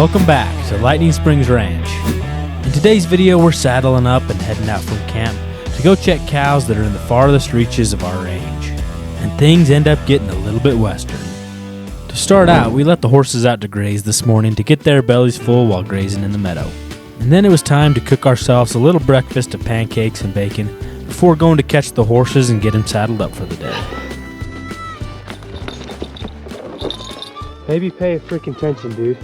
Welcome back to Lightning Springs Ranch. In today's video, we're saddling up and heading out from camp to go check cows that are in the farthest reaches of our range. And things end up getting a little bit western. To start out, we let the horses out to graze this morning to get their bellies full while grazing in the meadow. And then it was time to cook ourselves a little breakfast of pancakes and bacon before going to catch the horses and get them saddled up for the day. Maybe pay freaking attention, dude,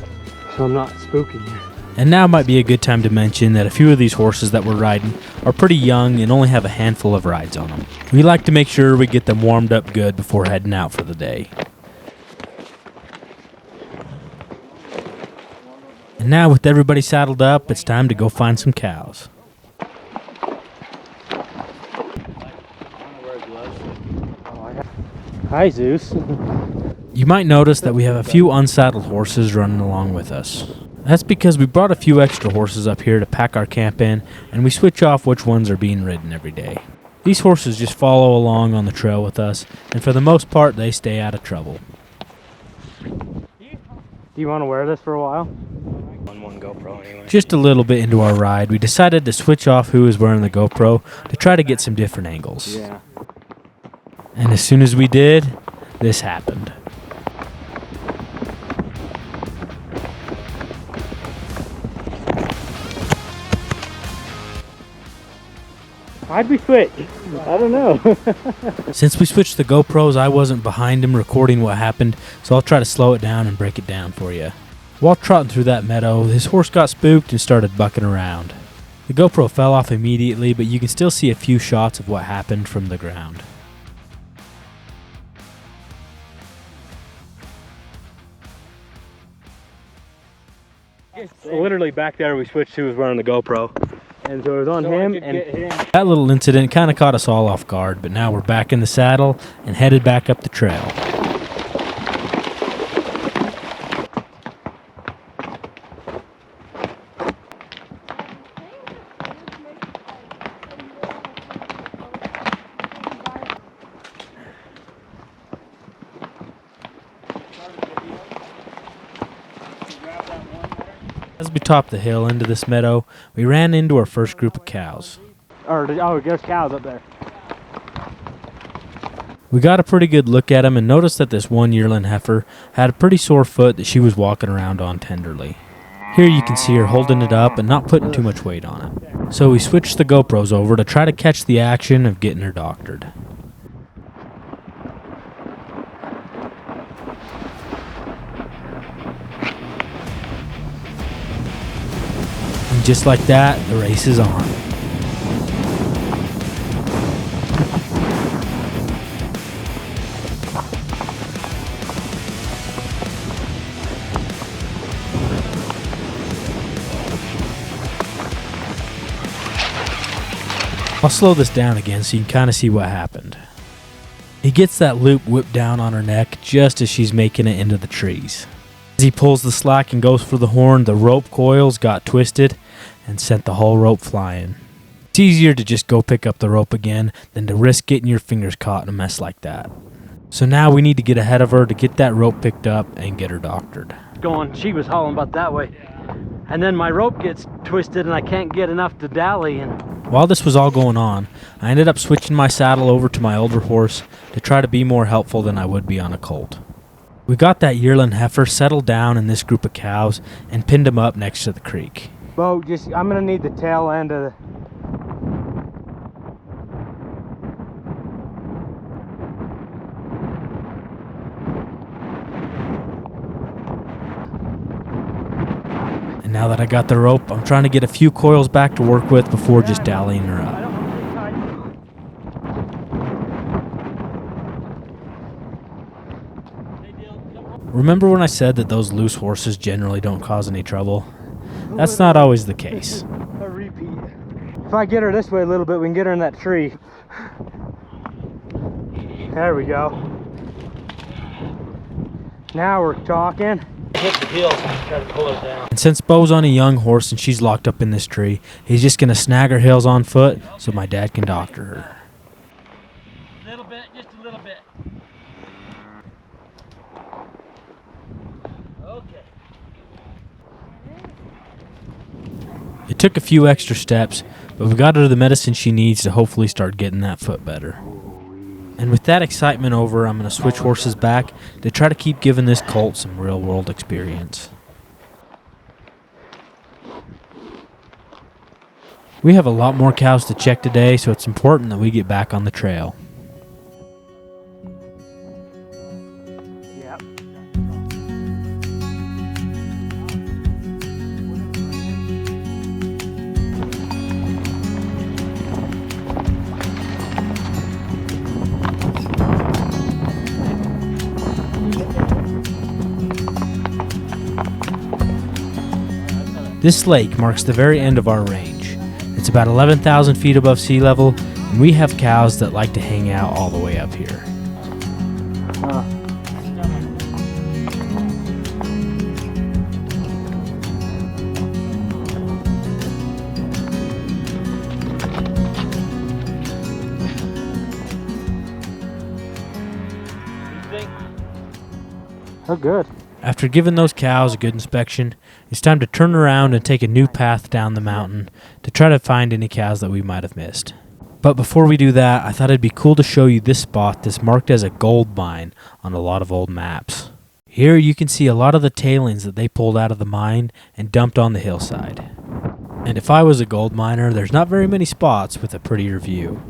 so I'm not spooking you. And now might be a good time to mention that a few of these horses that we're riding are pretty young and only have a handful of rides on them. We like to make sure we get them warmed up good before heading out for the day. And now with everybody saddled up, it's time to go find some cows. Hi, Zeus. You might notice that we have a few unsaddled horses running along with us. That's because we brought a few extra horses up here to pack our camp in, and we switch off which ones are being ridden every day. These horses just follow along on the trail with us, and for the most part, they stay out of trouble. Do you want to wear this for a while? On one GoPro anyway. Just a little bit into our ride, we decided to switch off who was wearing the GoPro to try to get some different angles. Yeah. And as soon as we did, this happened. Why'd we switch? I don't know. Since we switched the GoPros, I wasn't behind him recording what happened, so I'll try to slow it down and break it down for you. While trotting through that meadow, his horse got spooked and started bucking around. The GoPro fell off immediately, but you can still see a few shots of what happened from the ground. So literally back there we switched who was wearing the GoPro. And so it was on him, and that little incident kind of caught us all off guard, but now we're back in the saddle and headed back up the trail. As we topped the hill into this meadow, we ran into our first group of cows. oh, there's cows up there. We got a pretty good look at them and noticed that this one yearling heifer had a pretty sore foot that she was walking around on tenderly. Here you can see her holding it up and not putting too much weight on it. So we switched the GoPros over to try to catch the action of getting her doctored. And just like that, the race is on. I'll slow this down again so you can kind of see what happened. He gets that loop whipped down on her neck just as she's making it into the trees. As he pulls the slack and goes for the horn, the rope coils got twisted and sent the whole rope flying. It's easier to just go pick up the rope again than to risk getting your fingers caught in a mess like that. So now we need to get ahead of her to get that rope picked up and get her doctored. She was hauling about that way. And then my rope gets twisted and I can't get enough to dally. And while this was all going on, I ended up switching my saddle over to my older horse to try to be more helpful than I would be on a colt. We got that yearling heifer settled down in this group of cows and pinned him up next to the creek. Bo, I'm gonna need the tail end of the... And now that I got the rope, I'm trying to get a few coils back to work with before just dallying her up. Remember when I said that those loose horses generally don't cause any trouble? That's not always the case. A repeat. If I get her this way a little bit, we can get her in that tree. There we go. Now we're talking. Hit the heels and try to pull her down. And since Bo's on a young horse and she's locked up in this tree, he's just going to snag her heels on foot so my dad can doctor her. A little bit, just a little bit. Okay. It took a few extra steps, but we got her the medicine she needs to hopefully start getting that foot better. And with that excitement over, I'm going to switch horses back to try to keep giving this colt some real-world experience. We have a lot more cows to check today, so it's important that we get back on the trail. This lake marks the very end of our range. It's about 11,000 feet above sea level, and we have cows that like to hang out all the way up here. Oh, good. After giving those cows a good inspection, it's time to turn around and take a new path down the mountain to try to find any cows that we might have missed. But before we do that, I thought it'd be cool to show you this spot that's marked as a gold mine on a lot of old maps. Here you can see a lot of the tailings that they pulled out of the mine and dumped on the hillside. And if I was a gold miner, there's not very many spots with a prettier view.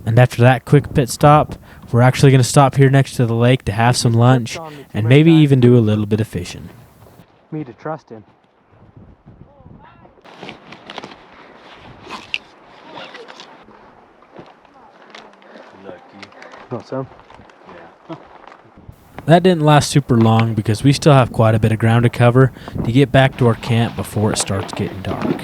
And after that quick pit stop, we're actually going to stop here next to the lake to have some lunch and maybe even do a little bit of fishing. Me to trust him. Want some? Yeah. That didn't last super long because we still have quite a bit of ground to cover to get back to our camp before it starts getting dark.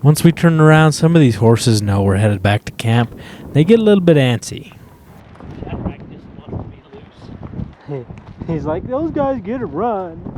Once we turn around, some of these horses know we're headed back to camp. They get a little bit antsy. He's like, those guys get to run.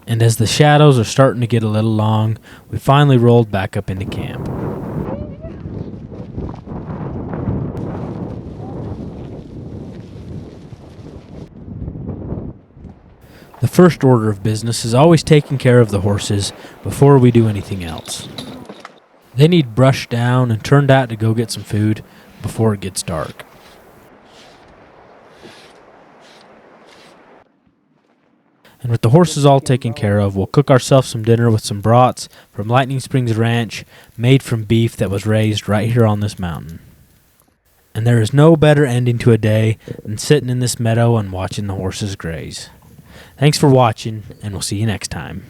And as the shadows are starting to get a little long, we finally rolled back up into camp. The first order of business is always taking care of the horses before we do anything else. They need brushed down and turned out to go get some food before it gets dark. And with the horses all taken care of, we'll cook ourselves some dinner with some brats from Lightning Springs Ranch made from beef that was raised right here on this mountain. And there is no better ending to a day than sitting in this meadow and watching the horses graze. Thanks for watching, and we'll see you next time.